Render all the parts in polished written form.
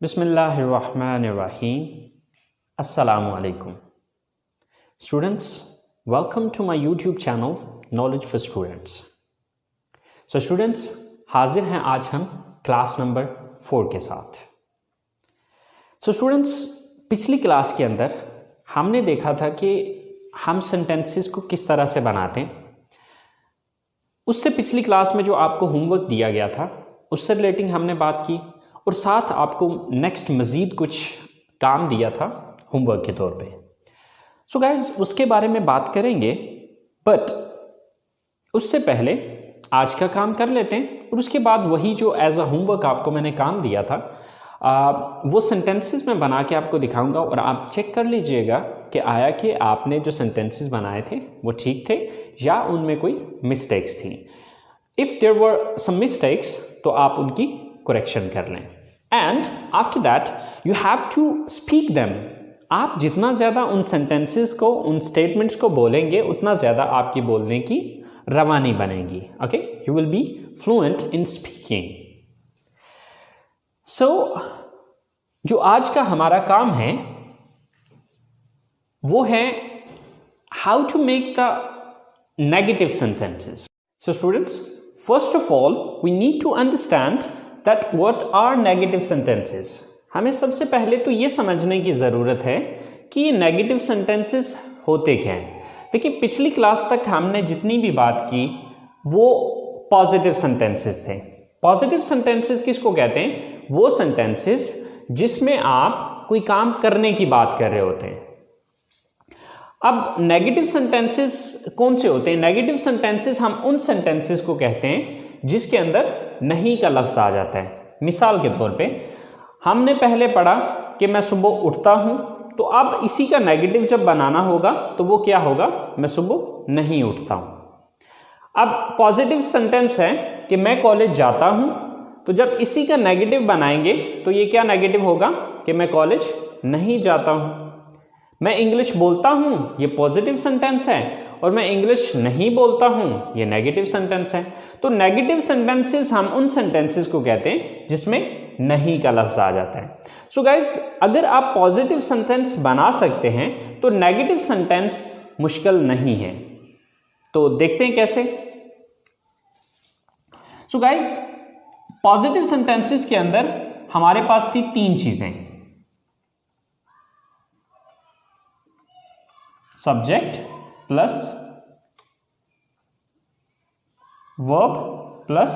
Bismillahirrahmanirrahim. Assalamu alaikum. Students, welcome to my YouTube channel Knowledge for Students. So students, हाजिर हैं आज हम class number 4 के साथ. So students, पिछली क्लास के अंदर हमने देखा था कि हम सेंटेंसेस को किस तरह से बनाते हैं. उससे पिछली क्लास में जो आपको होमवर्क दिया गया था उससे रिलेटिंग हमने बात की और साथ आपको नेक्स्ट मज़ीद कुछ काम दिया था होमवर्क के तौर पे. सो गाइज उसके बारे में बात करेंगे, बट उससे पहले आज का काम कर लेते हैं और उसके बाद वही जो एज अ होमवर्क आपको मैंने काम दिया था वो सेंटेंसेस में बना के आपको दिखाऊंगा और आप चेक कर लीजिएगा कि आया कि आपने जो सेंटेंसेस बनाए थे वो ठीक थे या उनमें कोई मिस्टेक्स थी. If there were some mistakes तो आप उनकी करेक्शन कर लें. And after that you have to speak them. आप जितना ज़्यादा उन सेंटेंसेस को, उन स्टेटमेंट्स को बोलेंगे उतना ज़्यादा आपकी बोलने की रवानी बनेगी. Okay, you will be fluent in speaking. So जो आज का हमारा काम है वो है how to make the negative sentences. So students, first of all we need to understand that what are negative sentences. हमें सबसे पहले तो ये समझने की ज़रूरत है कि ये नेगेटिव सेंटेंसेस होते क्या हैं. देखिए, पिछली क्लास तक हमने जितनी भी बात की वो पॉजिटिव सेंटेंसेस थे. पॉजिटिव सेंटेंसेस किसको कहते हैं? वो सेंटेंसेस जिसमें आप कोई काम करने की बात कर रहे होते हैं. अब नेगेटिव सेंटेंसेस कौन से होते हैं? नेगेटिव सेंटेंसेस हम उन सेंटेंसेस को कहते हैं जिसके अंदर नहीं का लफ्ज़ आ जाता है. मिसाल के तौर पे हमने पहले पढ़ा कि मैं सुबह उठता हूं, तो अब इसी का नेगेटिव जब बनाना होगा तो वो क्या होगा? मैं सुबह नहीं उठता हूं. अब पॉजिटिव सेंटेंस है कि मैं कॉलेज जाता हूं, तो जब इसी का नेगेटिव बनाएंगे तो ये क्या नेगेटिव होगा कि मैं कॉलेज नहीं जाता हूं. मैं इंग्लिश बोलता हूं, ये पॉजिटिव सेंटेंस है, और मैं इंग्लिश नहीं बोलता हूं, ये नेगेटिव सेंटेंस है. तो नेगेटिव सेंटेंसेस हम उन सेंटेंसेस को कहते हैं जिसमें नहीं का लफ्ज़ आ जाता है. सो गाइज, अगर आप पॉजिटिव सेंटेंस बना सकते हैं तो नेगेटिव सेंटेंस मुश्किल नहीं है. तो देखते हैं कैसे. सो गाइज, पॉजिटिव सेंटेंसेस के अंदर हमारे पास थी 3 चीजें: subject plus verb plus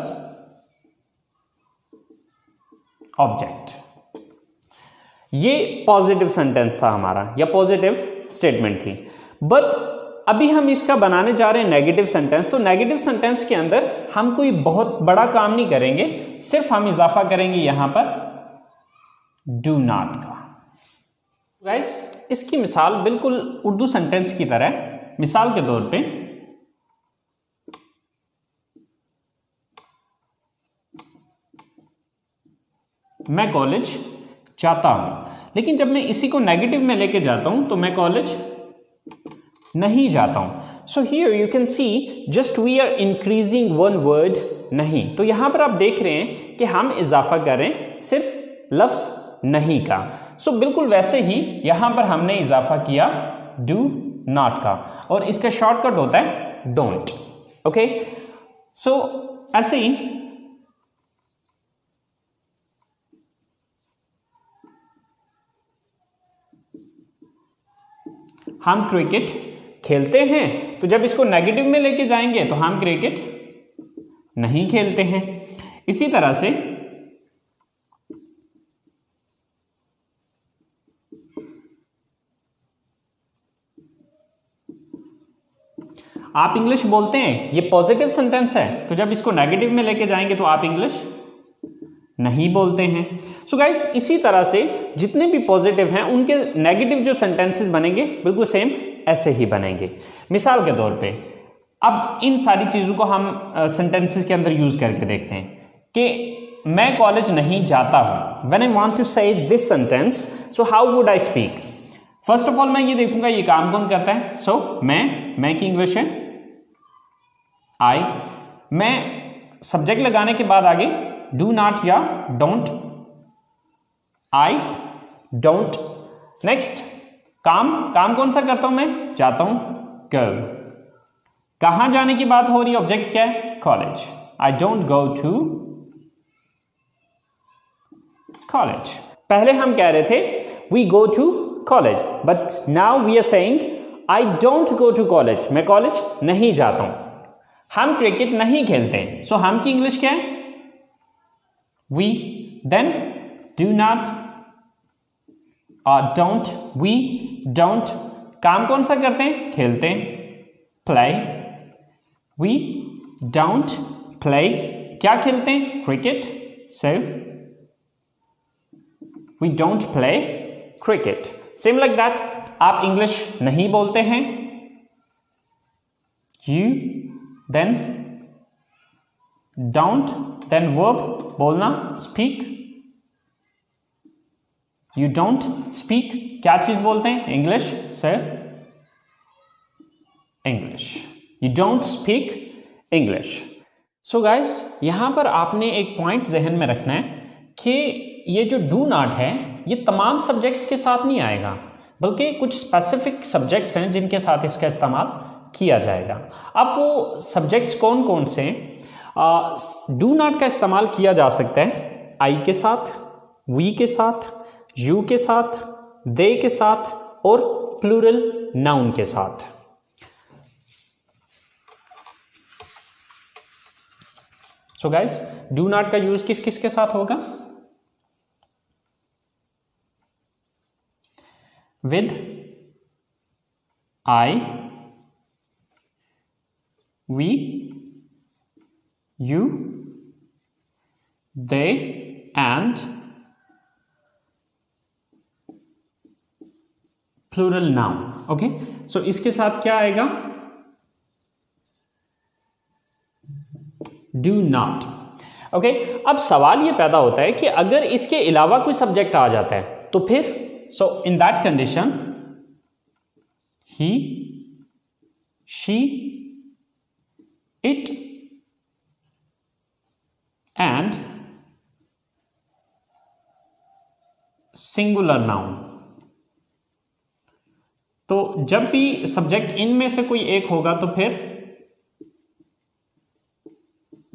object. ये पॉजिटिव सेंटेंस था हमारा या पॉजिटिव स्टेटमेंट थी. बट अभी हम इसका बनाने जा रहे हैं नेगेटिव सेंटेंस. तो नेगेटिव सेंटेंस के अंदर हम कोई बहुत बड़ा काम नहीं करेंगे, सिर्फ हम इजाफा करेंगे यहां पर डू नॉट का. गाइस, इसकी मिसाल बिल्कुल उर्दू सेंटेंस की तरह. मिसाल के तौर पे मैं कॉलेज जाता हूं, लेकिन जब मैं इसी को नेगेटिव में लेके जाता हूं तो मैं कॉलेज नहीं जाता हूं. So here you can see just we are increasing one word नहीं. तो यहां पर आप देख रहे हैं कि हम इजाफा कर रहे हैं सिर्फ लफ्ज नहीं का. सो बिल्कुल वैसे ही यहां पर हमने इजाफा किया डू नॉट का, और इसका शॉर्टकट होता है डोंट. ओके, सो ऐसे ही हम क्रिकेट खेलते हैं, तो जब इसको नेगेटिव में लेके जाएंगे तो हम क्रिकेट नहीं खेलते हैं. इसी तरह से आप इंग्लिश बोलते हैं, ये पॉजिटिव सेंटेंस है, तो जब इसको नेगेटिव में लेके जाएंगे तो आप इंग्लिश नहीं बोलते हैं. सो गाइस, इसी तरह से जितने भी पॉजिटिव हैं उनके नेगेटिव जो सेंटेंसेस बनेंगे बिल्कुल सेम ऐसे ही बनेंगे. मिसाल के तौर पे अब इन सारी चीज़ों को हम सेंटेंसेस के अंदर यूज करके देखते हैं कि मैं कॉलेज नहीं जाता हूं. व्हेन आई वांट टू से this sentence, so how would I speak? First of all मैं ये देखूंगा ये काम कौन करता है. सो मैं की इंग्लिश है आई. मैं सब्जेक्ट लगाने के बाद आगे डू नॉट या डोंट आई डोंट। नेक्स्ट, काम कौन सा करता हूं मैं? जाता हूं, गो। कहां जाने की बात हो रही है? ऑब्जेक्ट क्या है? College. I don't go to college. पहले हम कह रहे थे we go to college, but now we are saying I don't go to college. मैं कॉलेज नहीं जाता हूं। हम क्रिकेट नहीं खेलते, सो हम की इंग्लिश क्या है? वी। देन डू नॉट और डोंट, वी डोंट। काम कौन सा करते हैं? खेलते हैं, प्ले। We don't play. क्या खेलते हैं? Cricket. So we don't play cricket. Same like that, आप इंग्लिश नहीं बोलते हैं, you, then don't, then verb बोलना, स्पीक। यू डोंट स्पीक, क्या चीज बोलते हैं? English. Sir English. You don't speak English. So guys, यहां पर आपने एक पॉइंट जहन में रखना है कि ये जो डू नॉट है ये तमाम सब्जेक्ट्स के साथ नहीं आएगा, बल्कि कुछ स्पेसिफिक सब्जेक्ट्स हैं जिनके साथ इसका इस्तेमाल किया जाएगा। अब वो सब्जेक्ट्स कौन कौन से? डू नॉट का इस्तेमाल किया जा सकता है आई के साथ, वी के साथ, यू के साथ, दे के साथ और प्लूरल नाउन के साथ। सो गाइस, डू नॉट का यूज किस किस के साथ होगा? With I, we, you, they and plural noun. Okay, so इसके साथ क्या आएगा? Do not. ओके, अब सवाल ये पैदा होता है कि अगर इसके अलावा कोई सब्जेक्ट आ जाता है तो फिर, so in that condition he, she, it and singular noun. तो जब भी सब्जेक्ट इनमें से कोई एक होगा तो फिर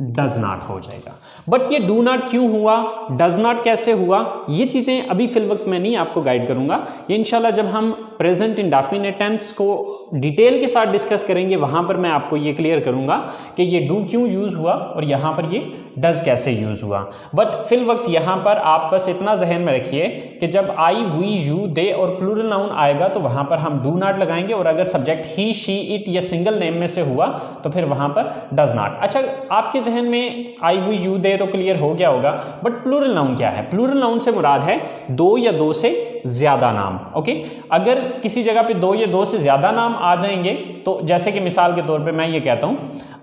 डज नॉट हो जाएगा। बट ये डू नॉट क्यों हुआ, डज नॉट कैसे हुआ, ये चीजें अभी फिल वक्त में नहीं आपको गाइड करूंगा। ये इंशाल्लाह जब हम प्रेजेंट इंडेफिनिट टेंस को डिटेल के साथ डिस्कस करेंगे वहां पर मैं आपको ये क्लियर करूंगा कि ये डू क्यों यूज हुआ और यहां पर ये डज कैसे यूज हुआ। बट फिल वक्त यहां पर आप बस इतना जहन में रखिए कि जब आई, वी, यू, दे और प्लूरल नाउन आएगा तो वहां पर हम डू नॉट लगाएंगे, और अगर सब्जेक्ट ही, शी, इट या सिंगल नेम में से हुआ तो फिर वहां पर डज नॉट। अच्छा, आपके जहन में आई, वी, यू, दे तो क्लियर हो गया होगा, बट प्लूरल नाउन क्या है? प्लूरल नाउन से मुराद है दो या दो से ज्यादा नाम। ओके, अगर किसी जगह पे दो या दो से ज्यादा नाम आ जाएंगे तो जैसे कि मिसाल के तौर पे मैं ये कहता हूं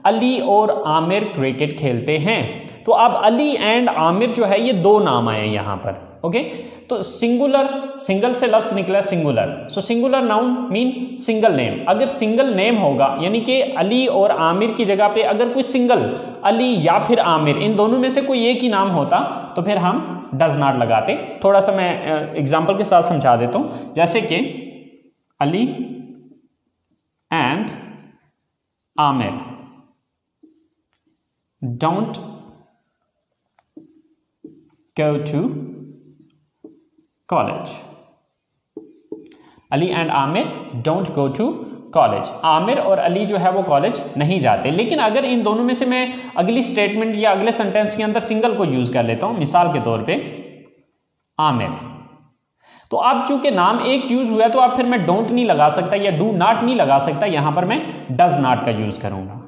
अली और आमिर क्रिकेट खेलते हैं, तो अब अली एंड आमिर जो है ये दो नाम आए यहां पर। ओके, तो सिंगुलर, सिंगल से लफ्ज निकला singular, so singular noun mean single name. अगर सिंगल नेम होगा यानी कि अली और आमिर की जगह पे अगर कोई सिंगल अली या फिर आमिर, इन दोनों में से कोई एक ही नाम होता तो फिर हम डज नॉट लगाते। थोड़ा सा मैं एग्जांपल के साथ समझा देता हूं, जैसे कि Ali and Aamir don't go to college. Ali and Aamir don't go to college. Aamir और अली जो है वो कॉलेज नहीं जाते। लेकिन अगर इन दोनों में से मैं अगली स्टेटमेंट या अगले सेंटेंस के अंदर सिंगल को यूज कर लेता हूं, मिसाल के तौर पे आमिर, तो अब चूंकि नाम एक यूज हुआ तो अब फिर मैं डोंट नहीं लगा सकता या डू नॉट नहीं लगा सकता, यहां पर मैं डज नॉट का यूज करूंगा,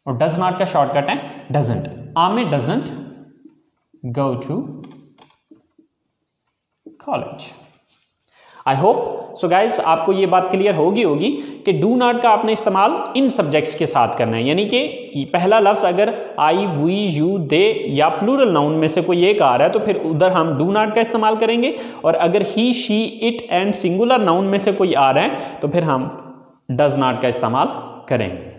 और डज नॉट का शॉर्टकट है doesn't. Aamir doesn't go to college. I hope so guys आपको ये बात क्लियर होगी कि डू नॉट का आपने इस्तेमाल इन सब्जेक्ट्स के साथ करना है, यानी कि पहला लफ्ज अगर आई, वी, यू, दे या प्लूरल नाउन में से कोई एक आ रहा है तो फिर उधर हम डू नॉट का इस्तेमाल करेंगे, और अगर he, she, it and singular noun में से कोई आ रहा है तो फिर हम डज नॉट का इस्तेमाल करेंगे।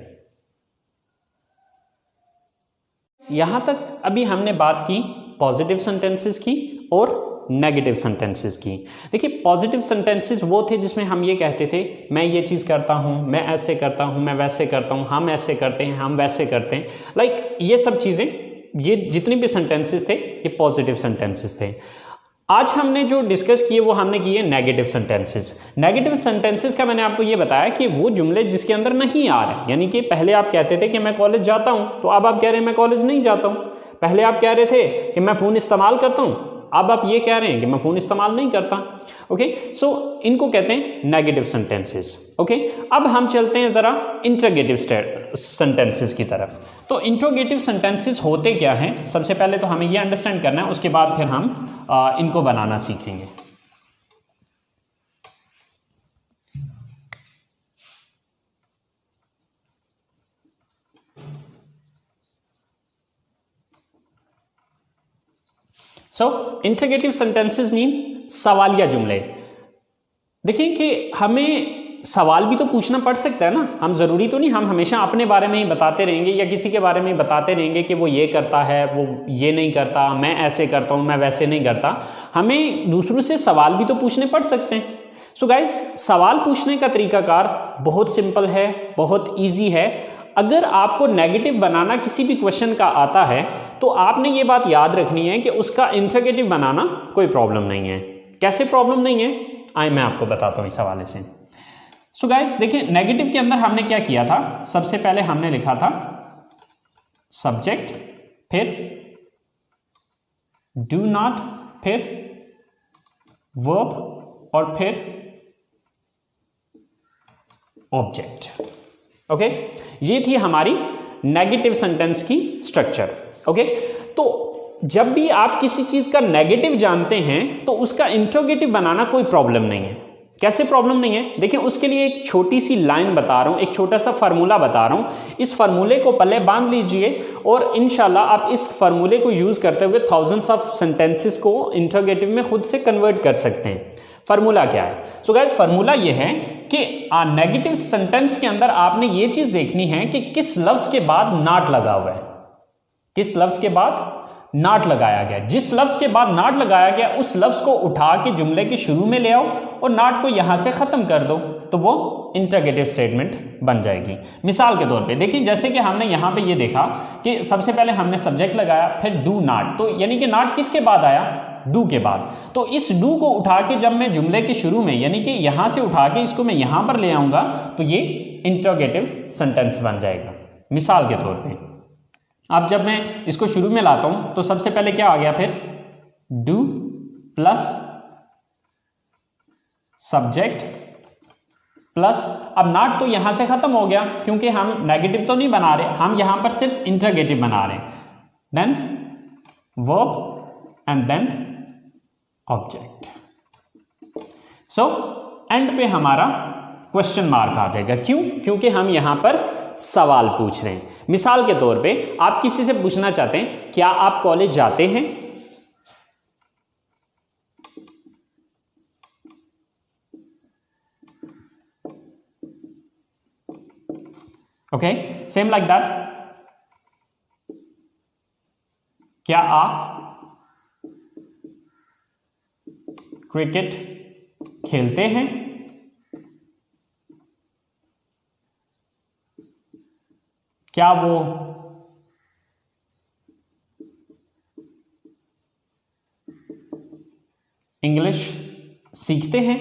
यहां तक अभी हमने बात की पॉजिटिव सेंटेंसेस की और नेगेटिव सेंटेंसेस की। देखिए पॉजिटिव सेंटेंसेस वो थे जिसमें हम ये कहते थे मैं ये चीज़ करता हूँ, मैं ऐसे करता हूँ, मैं वैसे करता हूँ, हम ऐसे करते हैं, हम वैसे करते हैं, लाइक ये सब चीज़ें, ये जितने भी सेंटेंसेस थे ये पॉजिटिव सेंटेंसेस थे। आज हमने जो डिस्कस किए वो हमने किए नेगेटिव सेंटेंसेस। नेगेटिव सेंटेंसेस का मैंने आपको ये बताया कि वो जुमले जिसके अंदर नहीं आ रहे, यानी कि पहले आप कहते थे कि मैं कॉलेज जाता हूँ, तो अब आप कह रहे हैं मैं कॉलेज नहीं जाता हूँ। पहले आप कह रहे थे कि मैं फ़ोन इस्तेमाल करता हूँ, अब आप ये कह रहे हैं कि मैं फ़ोन इस्तेमाल नहीं करता। ओके, सो इनको कहते हैं नेगेटिव सेंटेंसेस। ओके, अब हम चलते हैं ज़रा इंटरोगेटिव सेंटेंसेस की तरफ। तो इंटरोगेटिव सेंटेंसेस होते क्या हैं, सबसे पहले तो हमें ये अंडरस्टैंड करना है, उसके बाद फिर हम इनको बनाना सीखेंगे। सो इंटरोगेटिव सेंटेंसेस मीन सवालिया जुमले। देखिए कि हमें सवाल भी तो पूछना पड़ सकता है ना, हम ज़रूरी तो नहीं हम हमेशा अपने बारे में ही बताते रहेंगे या किसी के बारे में ही बताते रहेंगे कि वो ये करता है, वो ये नहीं करता, मैं ऐसे करता हूँ, मैं वैसे नहीं करता। हमें दूसरों से सवाल भी तो पूछने पड़ सकते हैं। सो गाइस, सवाल पूछने का तरीकाकार बहुत सिंपल है, बहुत ईजी है। अगर आपको नेगेटिव बनाना किसी भी क्वेश्चन का आता है तो आपने ये बात याद रखनी है कि उसका इंटरोगेटिव बनाना कोई प्रॉब्लम नहीं है। कैसे प्रॉब्लम नहीं है, आइए मैं आपको बताता हूँ इस हवाले से। सो गाइस देखिए, नेगेटिव के अंदर हमने क्या किया था, सबसे पहले हमने लिखा था सब्जेक्ट, फिर डू नॉट, फिर वर्ब और फिर ऑब्जेक्ट। ओके, ये थी हमारी नेगेटिव सेंटेंस की स्ट्रक्चर। ओके, तो जब भी आप किसी चीज का नेगेटिव जानते हैं तो उसका इंट्रोगेटिव बनाना कोई प्रॉब्लम नहीं है। कैसे प्रॉब्लम नहीं है, देखिए उसके लिए एक छोटी सी लाइन बता रहा हूं, एक छोटा सा फार्मूला बता रहा हूं। इस फार्मूले को पहले बांध लीजिए और इंशाल्लाह आप इस फार्मूले को यूज करते हुए थाउजेंड्स ऑफ सेंटेंसेस को इंट्रोगेटिव में खुद से कन्वर्ट कर सकते हैं। फार्मूला क्या है? सो गाइस, फार्मूला ये है कि नेगेटिव सेंटेंस के अंदर आपने ये चीज देखनी है कि किस लफ्ज के बाद नॉट लगा हुआ है, किस लफ्ज के बाद नॉट लगाया गया। जिस लफ्ज के बाद नॉट लगाया गया उस लफ्ज को उठा के जुमले के शुरू में ले आओ और नॉट को यहां से खत्म कर दो, तो वो इंटरोगेटिव स्टेटमेंट बन जाएगी। मिसाल के तौर पे देखिए, जैसे कि हमने यहां पे ये देखा कि सबसे पहले हमने सब्जेक्ट लगाया, फिर डू नॉट, तो यानी कि नॉट किसके बाद आया? डू के बाद। तो इस डू को उठा के जब मैं जुमले के शुरू में, यानी कि यहां से उठा के इसको मैं यहां पर ले आऊंगा तो ये इंटरोगेटिव सेंटेंस बन जाएगा। मिसाल के तौर पे अब जब मैं इसको शुरू में लाता हूं तो सबसे पहले क्या आ गया? फिर डू प्लस सब्जेक्ट प्लस, अब नॉट तो यहां से खत्म हो गया क्योंकि हम नेगेटिव तो नहीं बना रहे, हम यहां पर सिर्फ इंटरोगेटिव बना रहे हैं। Then verb and then object. So end पे हमारा क्वेश्चन मार्क आ जाएगा। क्यों? क्योंकि हम यहां पर सवाल पूछ रहे हैं। मिसाल के तौर पे आप किसी से पूछना चाहते हैं क्या आप कॉलेज जाते हैं? ओके, सेम लाइक दैट, क्या आप क्रिकेट खेलते हैं? क्या वो इंग्लिश सीखते हैं?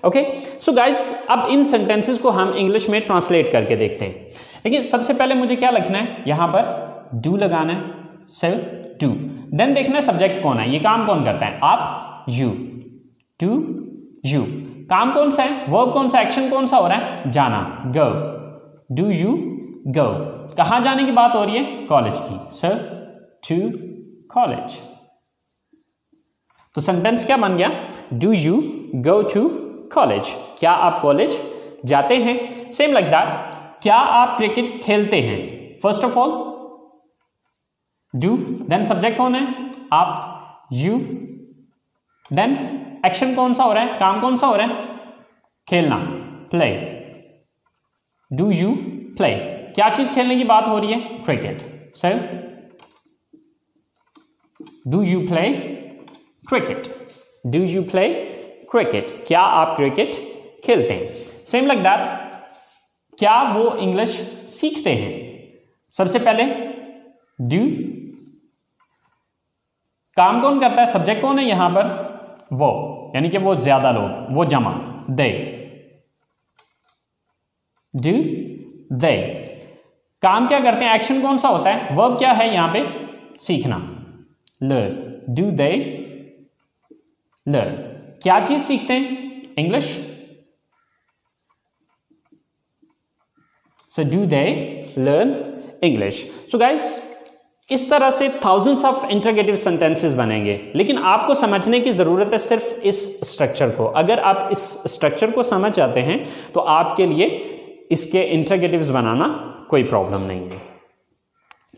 ओके, सो गाइस, अब इन सेंटेंसेस को हम इंग्लिश में ट्रांसलेट करके देखते हैं। देखिए सबसे पहले मुझे क्या लिखना है, यहां पर डू लगाना है, सिर्फ डू। देन देखना है सब्जेक्ट कौन है, ये काम कौन करता है? आप, यू, टू यू। काम कौन सा है? वर्ब कौन सा? एक्शन कौन सा हो रहा है? जाना, गो, डू यू गो। कहां जाने की बात हो रही है? कॉलेज की, सर टू कॉलेज। तो सेंटेंस क्या बन गया? Do you go to college? क्या आप कॉलेज जाते हैं? सेम लाइक दैट, क्या आप क्रिकेट खेलते हैं? First of all do, then subject कौन है? आप, यू, देन एक्शन कौन सा हो रहा है? काम कौन सा हो रहा है? खेलना, प्ले, डू यू प्ले। क्या चीज खेलने की बात हो रही है? Cricket, sir do you play cricket, do you play cricket, क्या आप क्रिकेट खेलते हैं। सेम लाइक दैट, क्या वो इंग्लिश सीखते हैं। सबसे पहले डू, काम कौन करता है, सब्जेक्ट कौन है यहां पर, वो, यानी कि वो ज्यादा लोग, वो जमा, दे, डू दे। काम क्या करते हैं, एक्शन कौन सा होता है, वर्ब क्या है यहां पे, सीखना, लर्न, डू दे लर्न। क्या चीज सीखते हैं, English, so do they learn English. So guys, इस तरह से थाउजेंड्स ऑफ इंटरोगेटिव सेंटेंसेस बनेंगे, लेकिन आपको समझने की जरूरत है सिर्फ इस स्ट्रक्चर को। अगर आप इस स्ट्रक्चर को समझ जाते हैं तो आपके लिए इसके इंटरोगेटिव्स बनाना कोई प्रॉब्लम नहीं है।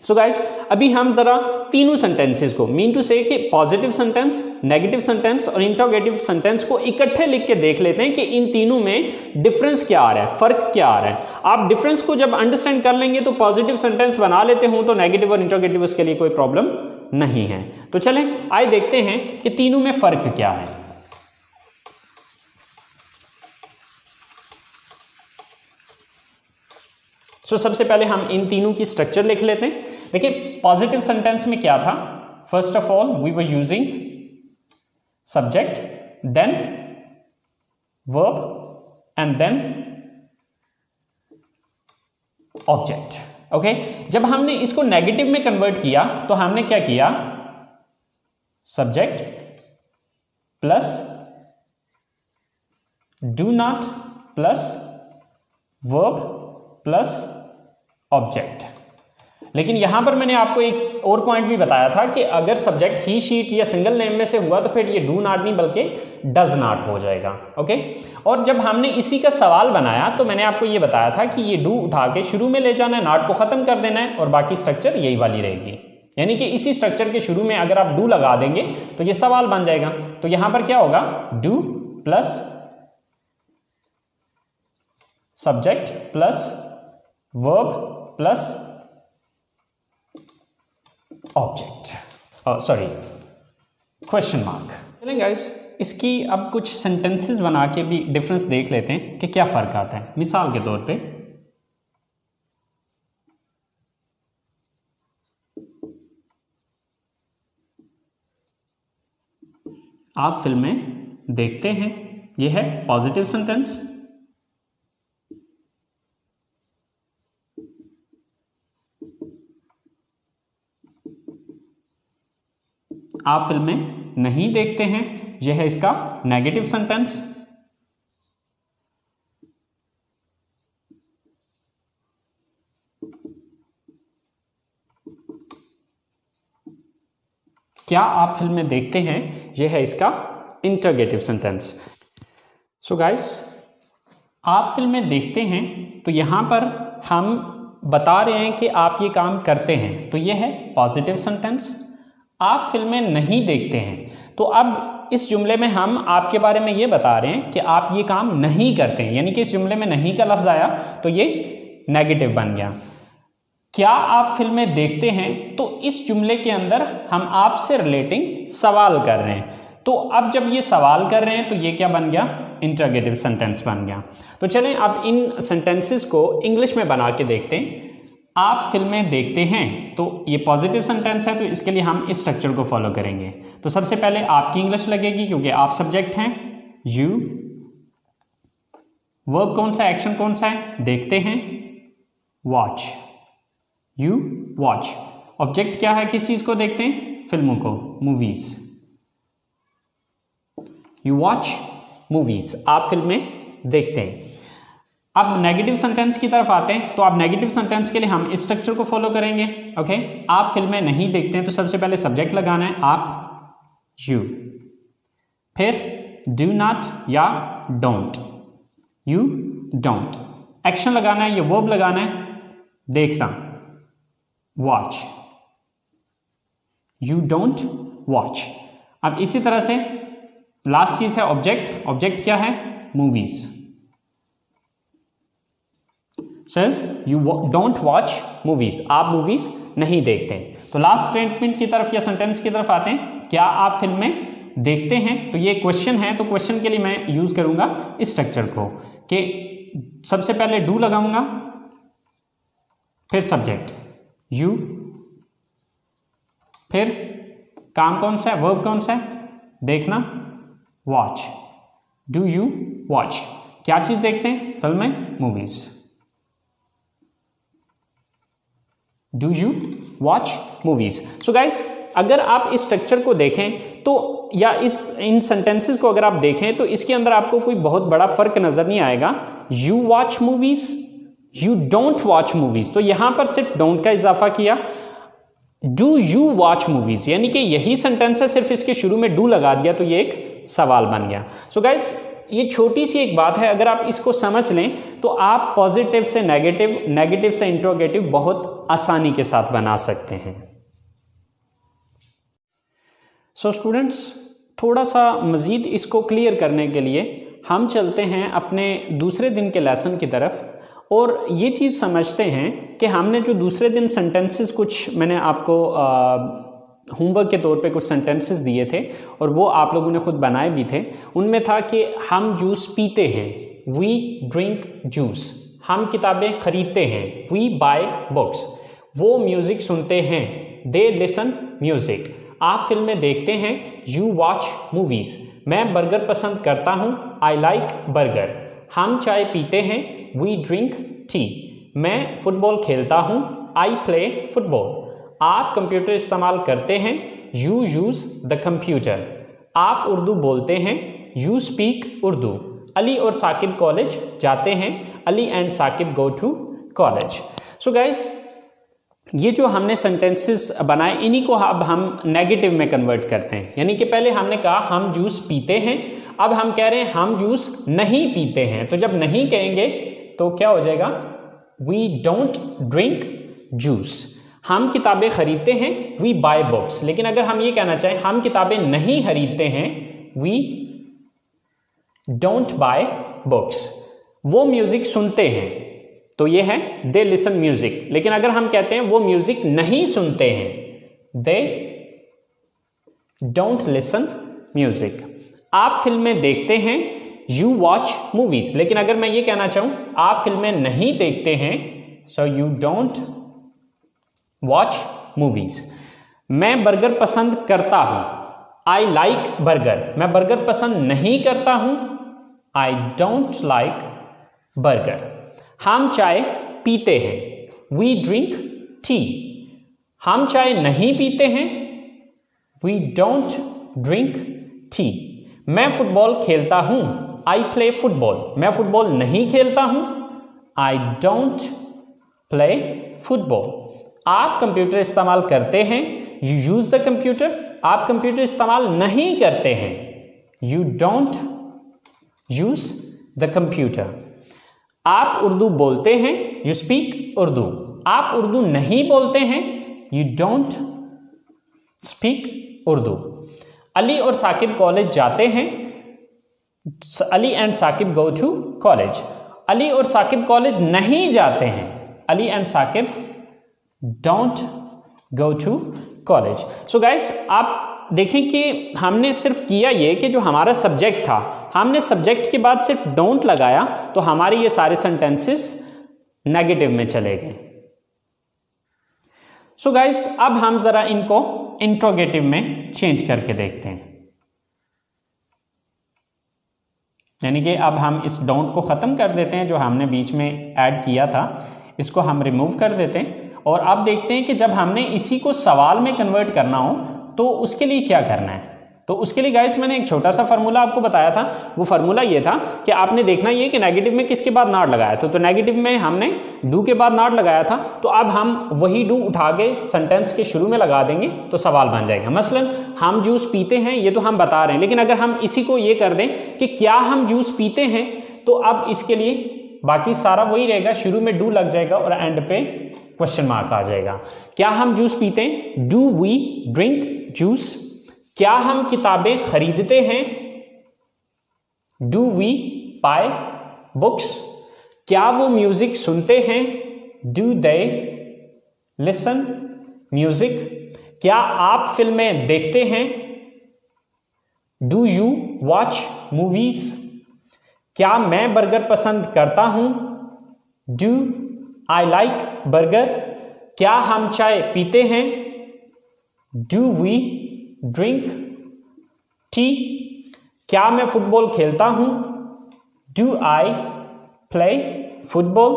सो गाइस, अभी हम जरा तीनों सेंटेंसेस को, मीन टू से कि पॉजिटिव सेंटेंस, नेगेटिव सेंटेंस और इंटरोगेटिव सेंटेंस को इकट्ठे लिख के देख लेते हैं कि इन तीनों में डिफरेंस क्या आ रहा है, फर्क क्या आ रहा है। आप डिफरेंस को जब अंडरस्टैंड कर लेंगे तो पॉजिटिव सेंटेंस बना लेते हो तो नेगेटिव और इंटरोगेटिव उसके लिए कोई प्रॉब्लम नहीं है। तो चलें आइए देखते हैं कि तीनों में फर्क क्या है। सबसे पहले हम इन तीनों की स्ट्रक्चर लिख लेते हैं। देखिए, पॉजिटिव सेंटेंस में क्या था, first of all we were using subject, then verb and then object. Okay, जब हमने इसको नेगेटिव में कन्वर्ट किया तो हमने क्या किया, subject plus do not plus verb plus object. लेकिन यहां पर मैंने आपको एक और पॉइंट भी बताया था कि अगर सब्जेक्ट ही, शीट या सिंगल नेम में से हुआ तो फिर ये डू नॉट नहीं बल्कि डज नॉट हो जाएगा। ओके, और जब हमने इसी का सवाल बनाया तो मैंने आपको ये बताया था कि ये डू उठा के शुरू में ले जाना है, नॉट को खत्म कर देना है और बाकी स्ट्रक्चर यही वाली रहेगी। यानी कि इसी स्ट्रक्चर के शुरू में अगर आप डू लगा देंगे तो ये सवाल बन जाएगा। तो यहां पर क्या होगा, do plus subject plus verb plus object, sorry question mark. चलें गाइस, इसकी अब कुछ सेंटेंसेस बना के भी डिफरेंस देख लेते हैं कि क्या फर्क आता है। मिसाल के तौर पे आप फिल्में देखते हैं, यह है पॉजिटिव सेंटेंस। आप फिल्में नहीं देखते हैं, यह है इसका नेगेटिव सेंटेंस। क्या आप फिल्में देखते हैं, यह है इसका इंटरोगेटिव सेंटेंस। सो गाइस, आप फिल्में देखते हैं तो यहां पर हम बता रहे हैं कि आप ये काम करते हैं, तो यह है पॉजिटिव सेंटेंस। आप फिल्में नहीं देखते हैं तो अब इस जुमले में हम आपके बारे में ये बता रहे हैं कि आप ये काम नहीं करते हैं, यानी कि इस जुमले में नहीं का लफ्ज आया तो ये नेगेटिव बन गया। क्या आप फिल्में देखते हैं, तो इस जुमले के अंदर हम आपसे रिलेटिंग सवाल कर रहे हैं। तो अब जब ये सवाल कर रहे हैं तो ये क्या बन गया, इंटरोगेटिव सेंटेंस बन गया। तो चलें अब इन सेंटेंसेस को इंग्लिश में बना के देखते हैं। आप फिल्में देखते हैं तो ये पॉजिटिव सेंटेंस है, तो इसके लिए हम इस स्ट्रक्चर को फॉलो करेंगे। तो सबसे पहले आपकी इंग्लिश लगेगी क्योंकि आप सब्जेक्ट हैं, यू, वर्ब कौन सा, एक्शन कौन सा है, देखते हैं, वॉच, यू वॉच। ऑब्जेक्ट क्या है, किस चीज को देखते हैं, फिल्मों को, मूवीज, यू वॉच मूवीज, आप फिल्में देखते हैं। अब नेगेटिव सेंटेंस की तरफ आते हैं, तो आप नेगेटिव सेंटेंस के लिए हम इस स्ट्रक्चर को फॉलो करेंगे। ओके, आप फिल्में नहीं देखते हैं तो सबसे पहले सब्जेक्ट लगाना है, आप, यू, फिर डू नॉट या डोंट, यू डोंट। एक्शन लगाना है, ये वर्ब लगाना है, देखना, वॉच, यू डोंट वॉच। अब इसी तरह से लास्ट चीज है ऑब्जेक्ट। ऑब्जेक्ट क्या है, movies. Sir you don't watch movies, आप मूवीज नहीं देखते। तो लास्ट स्टेटमेंट की तरफ या सेंटेंस की तरफ आते हैं, क्या आप फिल्में देखते हैं? तो ये क्वेश्चन है, तो क्वेश्चन के लिए मैं यूज करूंगा इस स्ट्रक्चर को कि सबसे पहले डू लगाऊंगा, फिर सब्जेक्ट यू, फिर काम कौन सा है, वर्ब कौन सा है, देखना, वॉच। डू यू वॉच, क्या चीज देखते हैं? फिल्में, movies. Do you watch movies. So guys, अगर आप इस स्ट्रक्चर को देखें तो, या इन सेंटेंसेस को अगर आप देखें तो इसके अंदर आपको कोई बहुत बड़ा फर्क नजर नहीं आएगा। You watch movies, you don't watch movies, तो यहां पर सिर्फ डोंट का इजाफा किया। डू यू वॉच मूवीज, यानी कि यही सेंटेंस है, सिर्फ इसके शुरू में डू लगा दिया तो ये एक सवाल बन गया। सो गाइस, ये छोटी सी एक बात है, अगर आप इसको समझ लें तो आप पॉजिटिव से नेगेटिव, नेगेटिव से इंट्रोगेटिव बहुत आसानी के साथ बना सकते हैं। सो स्टूडेंट्स, थोड़ा सा मजीद इसको क्लियर करने के लिए हम चलते हैं अपने दूसरे दिन के लेसन की तरफ और ये चीज़ समझते हैं कि हमने जो दूसरे दिन सेंटेंसेस, कुछ मैंने आपको होमवर्क के तौर पे कुछ सेंटेंसेस दिए थे और वो आप लोगों ने खुद बनाए भी थे। उनमें था कि हम जूस पीते हैं, वी ड्रिंक जूस, हम किताबें खरीदते हैं, वी बाय बुक्स, वो म्यूज़िक सुनते हैं, दे लिसन म्यूज़िक, आप फिल्में देखते हैं, यू वॉच मूवीज़, मैं बर्गर पसंद करता हूँ, आई लाइक बर्गर, हम चाय पीते हैं, वी ड्रिंक टी, मैं फुटबॉल खेलता हूँ, आई प्ले फुटबॉल, आप कंप्यूटर इस्तेमाल करते हैं, यू यूज़ द कंप्यूटर, आप उर्दू बोलते हैं, यू स्पीक उर्दू, अली और साकिब कॉलेज जाते हैं, Ali and Saqib go to college. So guys, ये जो हमने सेंटेंसेस बनाए इन्हीं को अब हम नेगेटिव में कन्वर्ट करते हैं। यानी कि पहले हमने कहा हम जूस पीते हैं, अब हम कह रहे हैं हम जूस नहीं पीते हैं। तो जब नहीं कहेंगे तो क्या हो जाएगा? We don't drink juice. हम किताबें खरीदते हैं, वी बाय बुक्स। लेकिन अगर हम ये कहना चाहें हम किताबें नहीं खरीदते हैं, वी डोंट बाय बुक्स। वो म्यूजिक सुनते हैं, तो ये है दे लिसन म्यूजिक। लेकिन अगर हम कहते हैं वो म्यूजिक नहीं सुनते हैं, दे डोंट लिसन म्यूजिक। आप फिल्में देखते हैं, यू वॉच मूवीज। लेकिन अगर मैं ये कहना चाहूं आप फिल्में नहीं देखते हैं, so you don't watch movies. मैं बर्गर पसंद करता हूं, आई लाइक बर्गर। मैं बर्गर पसंद नहीं करता हूं, आई डोंट लाइक बर्गर। हम चाय पीते हैं, वी ड्रिंक टी। हम चाय नहीं पीते हैं, वी डोंट ड्रिंक टी। मैं फुटबॉल खेलता हूं, आई प्ले फुटबॉल। मैं फुटबॉल नहीं खेलता हूं, आई डोंट प्ले फुटबॉल। आप कंप्यूटर इस्तेमाल करते हैं, यू यूज द कंप्यूटर। आप कंप्यूटर इस्तेमाल नहीं करते हैं, you don't use the computer. आप उर्दू बोलते हैं, यू स्पीक उर्दू। आप उर्दू नहीं बोलते हैं, you don't speak Urdu. Ali और साकिब कॉलेज जाते हैं, Ali and Saqib go to college. Ali और साकिब कॉलेज नहीं जाते हैं, Ali and Saqib don't go to college. So guys, आप देखें कि हमने सिर्फ किया ये कि जो हमारा सब्जेक्ट था, हमने सब्जेक्ट के बाद सिर्फ डोंट लगाया, तो हमारे ये सारे सेंटेंसेस नेगेटिव में चले गए। सो गाइस, अब हम जरा इनको इंट्रोगेटिव में चेंज करके देखते हैं। यानी कि अब हम इस डोंट को खत्म कर देते हैं, जो हमने बीच में ऐड किया था, इसको हम रिमूव कर देते हैं। और अब देखते हैं कि जब हमने इसी को सवाल में कन्वर्ट करना हो तो उसके लिए क्या करना है। तो उसके लिए गाइस मैंने एक छोटा सा फार्मूला आपको बताया था। वो फार्मूला ये था कि आपने देखना ये कि नेगेटिव में किसके बाद नॉट लगाया था। तो नेगेटिव में हमने डू के बाद नॉट लगाया था, तो अब हम वही डू उठा के सेंटेंस के शुरू में लगा देंगे तो सवाल बन जाएगा। मसलन हम जूस पीते हैं, ये तो हम बता रहे हैं, लेकिन अगर हम इसी को ये कर दें कि क्या हम जूस पीते हैं, तो अब इसके लिए बाकी सारा वही रहेगा, शुरू में डू लग जाएगा और एंड पे क्वेश्चन मार्क आ जाएगा। क्या हम जूस पीते हैं, डू वी ड्रिंक जूस। क्या हम किताबें खरीदते हैं, डू वी बाय बुक्स। क्या वो म्यूजिक सुनते हैं, डू दे लिसन म्यूजिक? क्या आप फिल्में देखते हैं? Do you watch movies? क्या मैं बर्गर पसंद करता हूं? Do I like burger? क्या हम चाय पीते हैं? Do we drink tea? क्या मैं फुटबॉल खेलता हूं? Do I play football?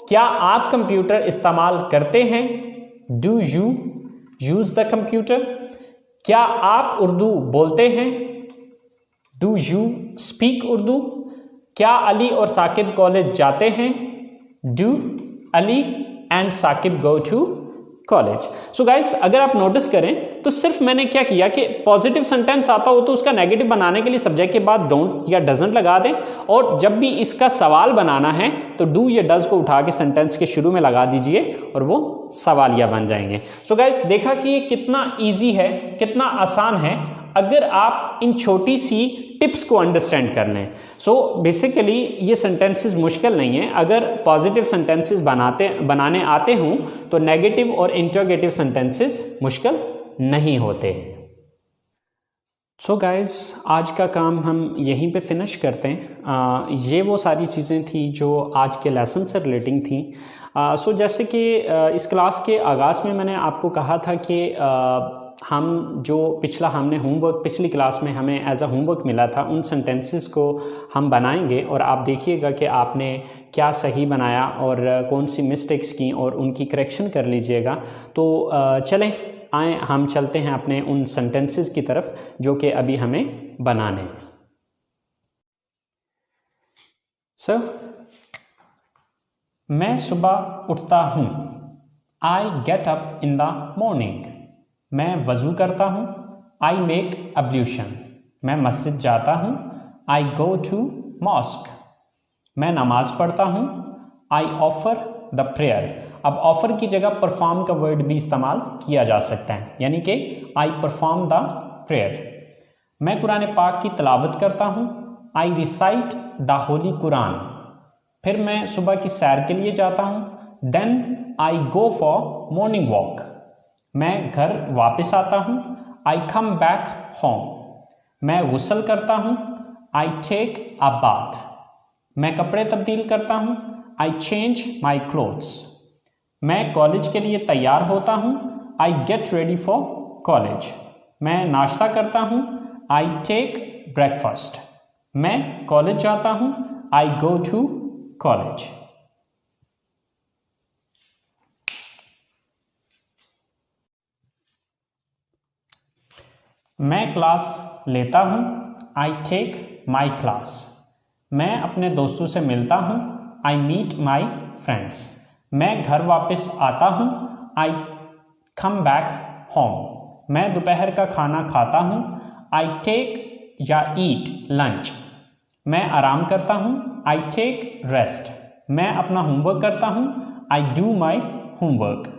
क्या आप कंप्यूटर इस्तेमाल करते हैं? Do you use the computer? क्या आप उर्दू बोलते हैं? Do you speak Urdu? क्या अली और साकिब कॉलेज जाते हैं? Do Ali and Saqib go to college? So guys, अगर आप नोटिस करें तो सिर्फ मैंने क्या किया कि पॉजिटिव सेंटेंस आता हो तो उसका नेगेटिव बनाने के लिए सब्जेक्ट के बाद डोंट या डजंट लगा दें, और जब भी इसका सवाल बनाना है तो डू या डज को उठा के सेंटेंस के शुरू में लगा दीजिए और वो सवालिया बन जाएंगे। सो गाइस, देखा कि ये कितना ईजी है, कितना आसान है अगर आप इन छोटी सी टिप्स को अंडरस्टैंड कर लें। सो बेसिकली ये सेंटेंसेस मुश्किल नहीं है। अगर पॉजिटिव सेंटेंसेस बनाने आते हों तो नेगेटिव और इंटरोगेटिव सेंटेंसेस मुश्किल नहीं होते। सो गाइस, आज का काम हम यहीं पे फिनिश करते हैं। ये वो सारी चीज़ें थी जो आज के लेसन से रिलेटिंग थी। सो जैसे कि इस क्लास के आगाज़ में मैंने आपको कहा था कि हम जो हमने होमवर्क पिछली क्लास में हमें एज अ होमवर्क मिला था, उन सेंटेंसेस को हम बनाएंगे और आप देखिएगा कि आपने क्या सही बनाया और कौन सी मिस्टेक्स की और उनकी करेक्शन कर लीजिएगा। तो चलें आए हम चलते हैं अपने उन सेंटेंसेस की तरफ जो कि अभी हमें बनाने हैं। सर, मैं सुबह उठता हूँ। I get up in the morning. मैं वज़ू करता हूँ। I make ablution. मैं मस्जिद जाता हूँ। I go to mosque. मैं नमाज पढ़ता हूँ। I offer the prayer. अब ऑफर की जगह परफॉर्म का वर्ड भी इस्तेमाल किया जा सकता है, यानी कि आई परफॉर्म द प्रेयर। मैं कुरान पाक की तिलावत करता हूँ। I recite the holy Quran. फिर मैं सुबह की सैर के लिए जाता हूँ। Then I go for morning walk. मैं घर वापस आता हूँ। I come back home. मैं गुस्ल करता हूँ। I take a bath. मैं कपड़े तब्दील करता हूँ। I change my clothes. मैं कॉलेज के लिए तैयार होता हूँ। I get ready for college. मैं नाश्ता करता हूँ। I take breakfast. मैं कॉलेज जाता हूँ। I go to college. मैं क्लास लेता हूँ। I take my class. मैं अपने दोस्तों से मिलता हूँ। I meet my friends. मैं घर वापस आता हूँ। I come back home. मैं दोपहर का खाना खाता हूँ। आई टेक या ईट लंच। मैं आराम करता हूँ। I take rest. मैं अपना होमवर्क करता हूँ। I do my homework.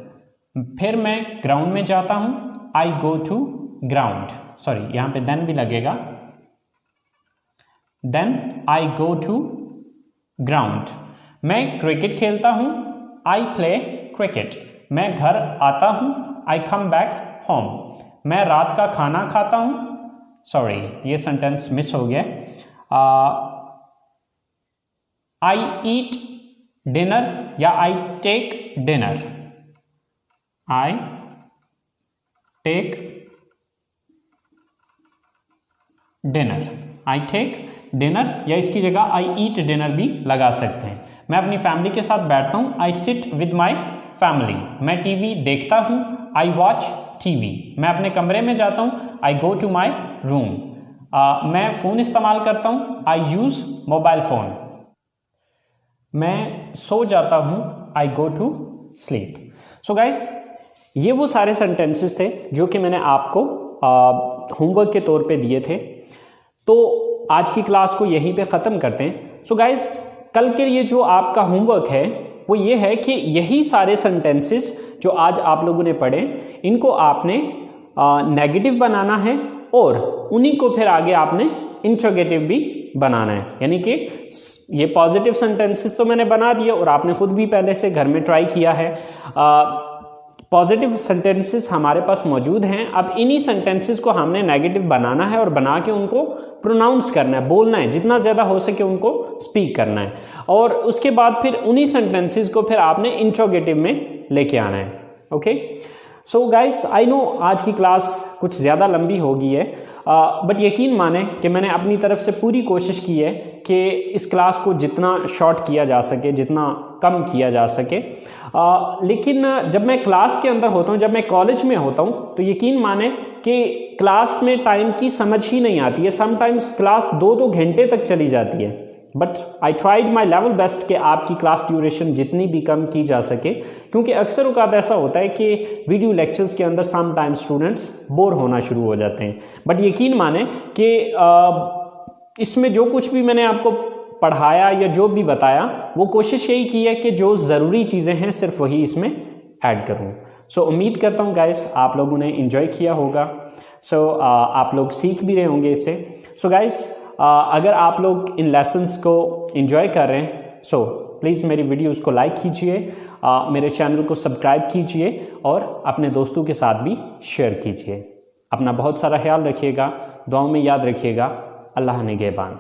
फिर मैं ग्राउंड में जाता हूँ। I go to ground. Sorry, यहाँ पे देन भी लगेगा। Then I go to ground. मैं क्रिकेट खेलता हूँ। I play cricket. मैं घर आता हूँ। I come back home. मैं रात का खाना खाता हूँ। सॉरी, ये सेंटेंस मिस हो गया। आई ईट डिनर या I take dinner. I take dinner. I take dinner या इसकी जगह आई ईट डिनर भी लगा सकते हैं। मैं अपनी फैमिली के साथ बैठता हूँ। I sit with my family. मैं टीवी देखता हूँ। I watch TV. मैं अपने कमरे में जाता हूँ। I go to my room. मैं फ़ोन इस्तेमाल करता हूँ। I use mobile phone. मैं सो जाता हूँ। I go to sleep. So guys, ये वो सारे सेंटेंसेस थे जो कि मैंने आपको होमवर्क के तौर पे दिए थे। तो आज की क्लास को यहीं पे ख़त्म करते हैं। सो गाइस, कल के लिए जो आपका होमवर्क है वो ये है कि यही सारे सेंटेंसेस जो आज आप लोगों ने पढ़े, इनको आपने नेगेटिव बनाना है और उन्हीं को फिर आगे आपने इंट्रोगेटिव भी बनाना है। यानी कि ये पॉजिटिव सेंटेंसेस तो मैंने बना दिए और आपने खुद भी पहले से घर में ट्राई किया है। पॉजिटिव सेंटेंसेस हमारे पास मौजूद हैं। अब इन्हीं सेंटेंसेस को हमने नेगेटिव बनाना है और बना के उनको प्रोनाउंस करना है, बोलना है, जितना ज़्यादा हो सके उनको स्पीक करना है। और उसके बाद फिर उन्हीं सेंटेंसेस को फिर आपने इंट्रोगेटिव में लेके आना है। Okay, so guys, I know आज की क्लास कुछ ज़्यादा लंबी हो गई है, बट यकीन माने कि मैंने अपनी तरफ से पूरी कोशिश की है कि इस क्लास को जितना शॉर्ट किया जा सके, जितना कम किया जा सके। लेकिन जब मैं क्लास के अंदर होता हूँ, जब मैं कॉलेज में होता हूँ, तो यकीन माने कि क्लास में टाइम की समझ ही नहीं आती है। समटाइम्स क्लास 2-2 घंटे तक चली जाती है। But I tried my level best कि आपकी क्लास ड्यूरेशन जितनी भी कम की जा सके, क्योंकि अक्सर औक़ात ऐसा होता है कि वीडियो लेक्चर्स के अंदर सम टाइम स्टूडेंट्स बोर होना शुरू हो जाते हैं। बट यकीन माने कि इसमें जो कुछ भी मैंने आपको पढ़ाया या जो भी बताया, वो कोशिश यही की है कि जो ज़रूरी चीज़ें हैं सिर्फ वही इसमें ऐड करूँ। सो उम्मीद करता हूँ गाइस आप लोगों ने इन्जॉय किया होगा। सो आप लोग सीख भी रहे होंगे इससे। सो गाइस, अगर आप लोग इन लेसन्स को एंजॉय कर रहे हैं, सो प्लीज़ मेरी वीडियोस को लाइक कीजिए, मेरे चैनल को सब्सक्राइब कीजिए और अपने दोस्तों के साथ भी शेयर कीजिए। अपना बहुत सारा ख्याल रखिएगा, दुआओं में याद रखिएगा। अल्लाह निगहबान।